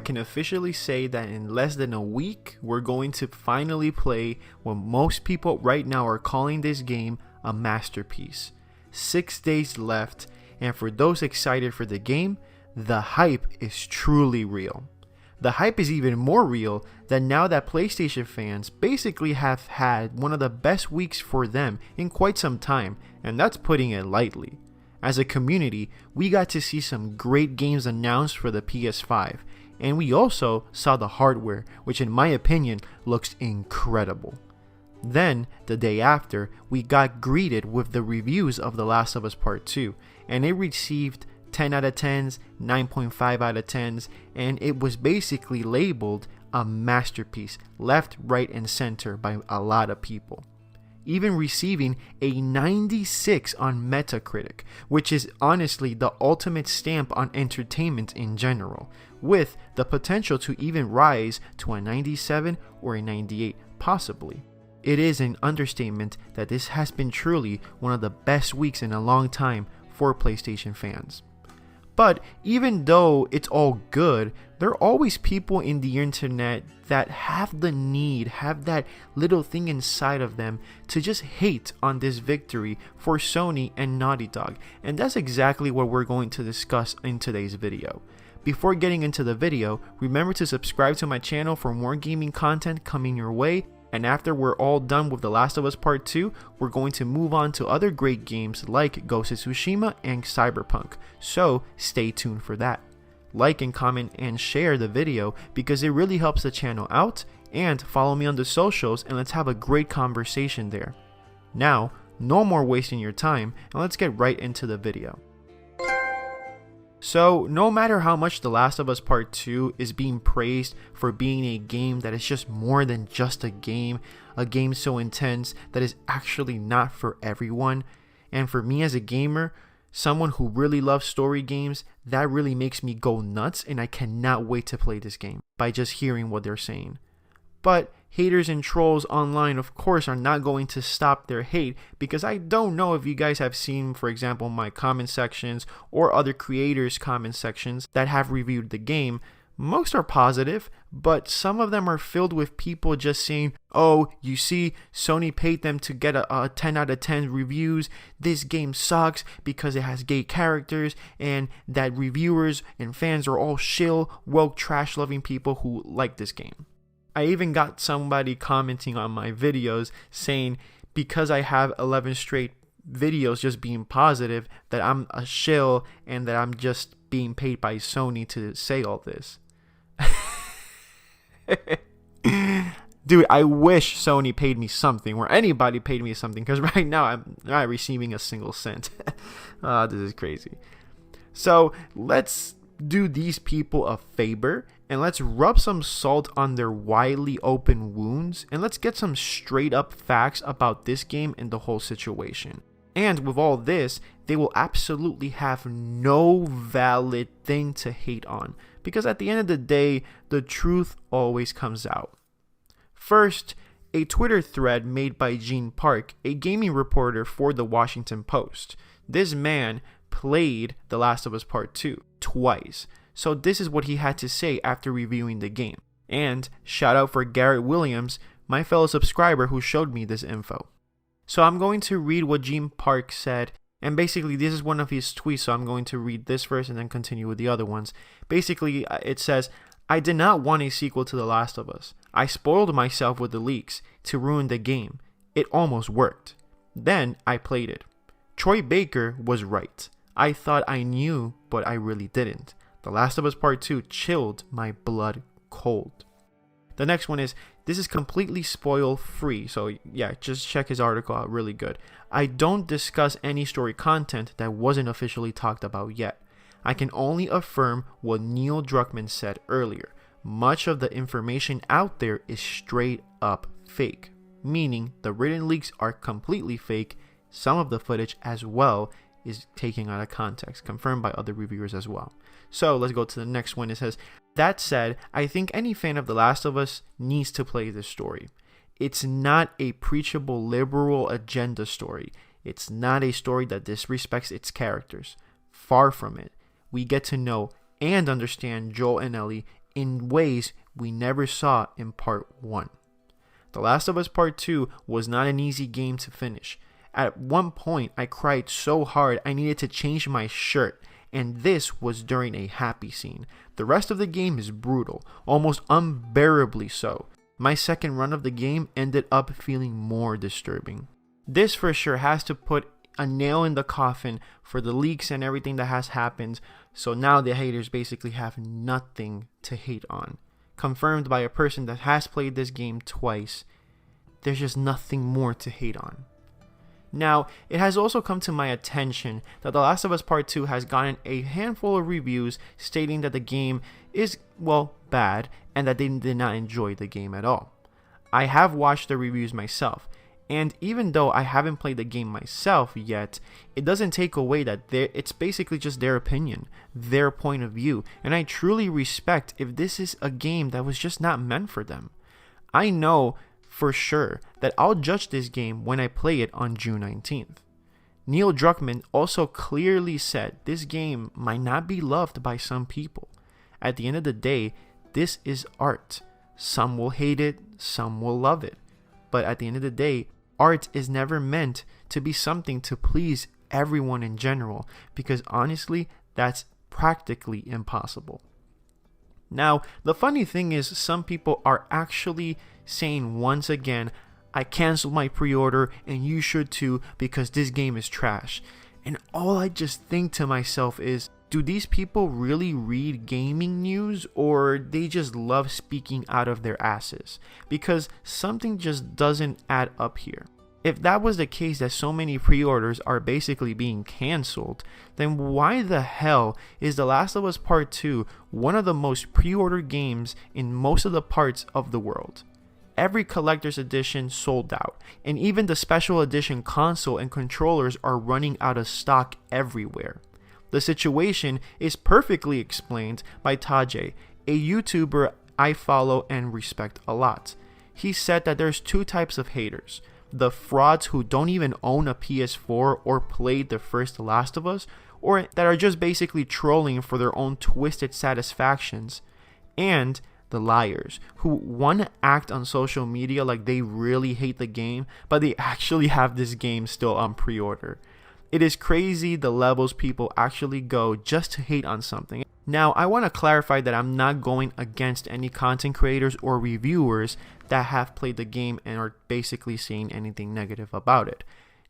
can officially say that in less than a week, we're going to finally play what most people right now are calling this game a masterpiece. 6 days left, and for those excited for the game, the hype is truly real. The hype is even more real that now that PlayStation fans basically have had one of the best weeks for them in quite some time, and that's putting it lightly. As a community, we got to see some great games announced for the PS5, and we also saw the hardware, which in my opinion looks incredible. Then, the day after, we got greeted with the reviews of The Last of Us Part 2, and it received 10 out of 10s, 9.5 out of 10s, and it was basically labeled a masterpiece, left, right, and center by a lot of people. Even receiving a 96 on Metacritic, which is honestly the ultimate stamp on entertainment in general, with the potential to even rise to a 97 or a 98 possibly. It is an understatement that this has been truly one of the best weeks in a long time for PlayStation fans. But even though it's all good, there are always people in the internet that have the need, have that little thing inside of them to just hate on this victory for Sony and Naughty Dog. And that's exactly what we're going to discuss in today's video. Before getting into the video, remember to subscribe to my channel for more gaming content coming your way. And after we're all done with The Last of Us Part 2, we're going to move on to other great games like Ghost of Tsushima and Cyberpunk, so stay tuned for that. Like and comment and share the video because it really helps the channel out, and follow me on the socials and let's have a great conversation there. Now, no more wasting your time, and let's get right into the video. So, no matter how much The Last of Us Part 2 is being praised for being a game that is just more than just a game so intense that is actually not for everyone, and for me as a gamer, someone who really loves story games, that really makes me go nuts, and I cannot wait to play this game by just hearing what they're saying. But haters and trolls online, of course, are not going to stop their hate, because I don't know if you guys have seen, for example, my comment sections or other creators' comment sections that have reviewed the game. Most are positive, but some of them are filled with people just saying, oh, you see, Sony paid them to get a 10 out of 10 reviews. This game sucks because it has gay characters, and that reviewers and fans are all shill, woke, trash-loving people who like this game. I even got somebody commenting on my videos saying because I have 11 straight videos just being positive that I'm a shill and that I'm just being paid by Sony to say all this. Dude, I wish Sony paid me something or anybody paid me something, because right now I'm not receiving a single cent. This is crazy. So let's do these people a favor and let's rub some salt on their widely open wounds, and let's get some straight up facts about this game and the whole situation. And with all this, they will absolutely have no valid thing to hate on, because at the end of the day, the truth always comes out. First, a Twitter thread made by Gene Park, a gaming reporter for the Washington Post. This man played The Last of Us Part 2 twice. So this is what he had to say after reviewing the game. And shout out for Garrett Williams, my fellow subscriber who showed me this info. So I'm going to read what Gene Park said, and basically this is one of his tweets, so I'm going to read this first and then continue with the other ones. Basically it says, I did not want a sequel to The Last of Us. I spoiled myself with the leaks to ruin the game. It almost worked. Then I played it. Troy Baker was right. I thought I knew, but I really didn't. The Last of Us Part 2 chilled my blood cold. The next one is, this is completely spoil free, so yeah, just check his article out, really good. I don't discuss any story content that wasn't officially talked about yet. I can only affirm what Neil Druckmann said earlier. Much of the information out there is straight up fake, meaning the written leaks are completely fake. Some of the footage as well is taken out of context, confirmed by other reviewers as well. So let's go to the next one. It says, that said, I think any fan of The Last of Us needs to play this story. It's not a preachable liberal agenda story. It's not a story that disrespects its characters. Far from it. We get to know and understand Joel and Ellie in ways we never saw in Part 1. The Last of Us Part 2 was not an easy game to finish. At one point, I cried so hard I needed to change my shirt, and this was during a happy scene. The rest of the game is brutal, almost unbearably so. My second run of the game ended up feeling more disturbing. This for sure has to put a nail in the coffin for the leaks and everything that has happened, so now the haters basically have nothing to hate on. Confirmed by a person that has played this game twice, there's just nothing more to hate on. Now, it has also come to my attention that The Last of Us Part 2 has gotten a handful of reviews stating that the game is, well, bad, and that they did not enjoy the game at all. I have watched the reviews myself, and even though I haven't played the game myself yet, it doesn't take away that it's basically just their opinion, their point of view, and I truly respect if this is a game that was just not meant for them. I know for sure that I'll judge this game when I play it on June 19th. Neil Druckmann also clearly said this game might not be loved by some people. At the end of the day, this is art. Some will hate it, some will love it. But at the end of the day, art is never meant to be something to please everyone in general, because honestly, that's practically impossible. Now, the funny thing is, some people are actually saying once again, I canceled my pre-order and you should too because this game is trash. And all I just think to myself is, do these people really read gaming news, or they just love speaking out of their asses? Because something just doesn't add up here. If that was the case, that so many pre-orders are basically being cancelled, then why the hell is The Last of Us Part 2 one of the most pre-ordered games in most of the parts of the world? Every collector's edition sold out, and even the special edition console and controllers are running out of stock everywhere. The situation is perfectly explained by Tajay, a YouTuber I follow and respect a lot. He said that there's two types of haters: the frauds who don't even own a PS4 or played the first Last of Us, or that are just basically trolling for their own twisted satisfactions, and the liars who want to act on social media like they really hate the game, but they actually have this game still on pre-order. It is crazy the levels people actually go just to hate on something. Now, I want to clarify that I'm not going against any content creators or reviewers that have played the game and are basically saying anything negative about it.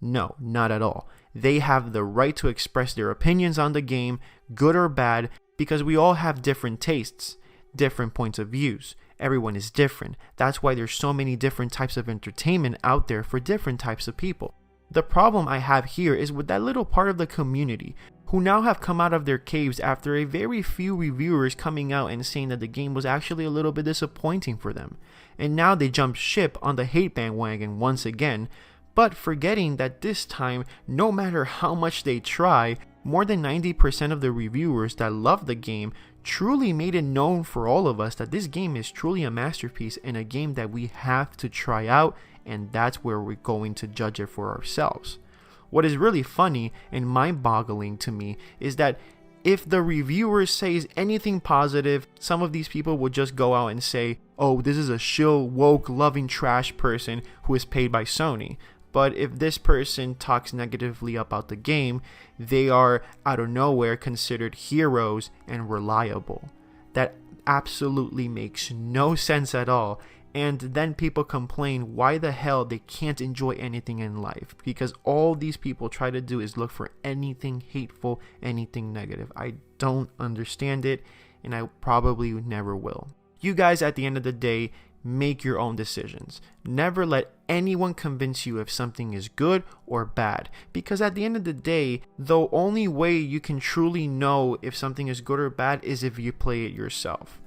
No, not at all. They have the right to express their opinions on the game, good or bad, because we all have different tastes, different points of views. Everyone is different. That's why there's so many different types of entertainment out there for different types of people. The problem I have here is with that little part of the community who now have come out of their caves after a very few reviewers coming out and saying that the game was actually a little bit disappointing for them. And now they jump ship on the hate bandwagon once again, but forgetting that this time, no matter how much they try, more than 90% of the reviewers that love the game truly made it known for all of us that this game is truly a masterpiece and a game that we have to try out, and that's where we're going to judge it for ourselves. What is really funny and mind-boggling to me is that if the reviewer says anything positive, some of these people will just go out and say, oh, this is a shill, woke, loving trash person who is paid by Sony. But if this person talks negatively about the game, they are out of nowhere considered heroes and reliable. That absolutely makes no sense at all. And then people complain why the hell they can't enjoy anything in life, because all these people try to do is look for anything hateful, anything negative. I don't understand it, and I probably never will. You guys, at the end of the day, make your own decisions. Never let anyone convince you if something is good or bad, because at the end of the day, the only way you can truly know if something is good or bad is if you play it yourself.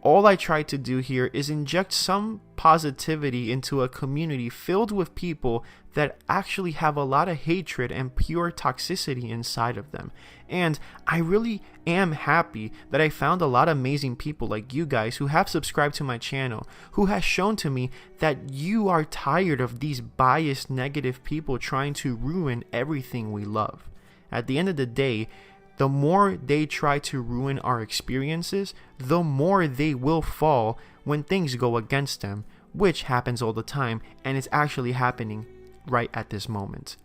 All I try to do here is inject some positivity into a community filled with people that actually have a lot of hatred and pure toxicity inside of them. And I really am happy that I found a lot of amazing people like you guys who have subscribed to my channel, who has shown to me that you are tired of these biased, negative people trying to ruin everything we love. At the end of the day, The more they try to ruin our experiences, the more they will fall when things go against them, which happens all the time, and it's actually happening right at this moment.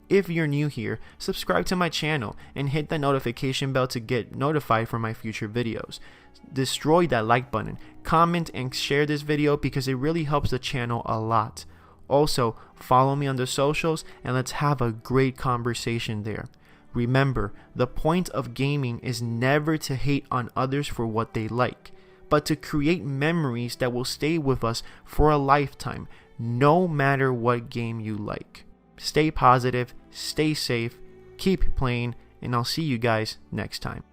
If you're new here, subscribe to my channel and hit the notification bell to get notified for my future videos. Destroy that like button, comment and share this video because it really helps the channel a lot. Also, follow me on the socials and let's have a great conversation there. Remember, the point of gaming is never to hate on others for what they like, but to create memories that will stay with us for a lifetime, no matter what game you like. Stay positive, stay safe, keep playing, and I'll see you guys next time.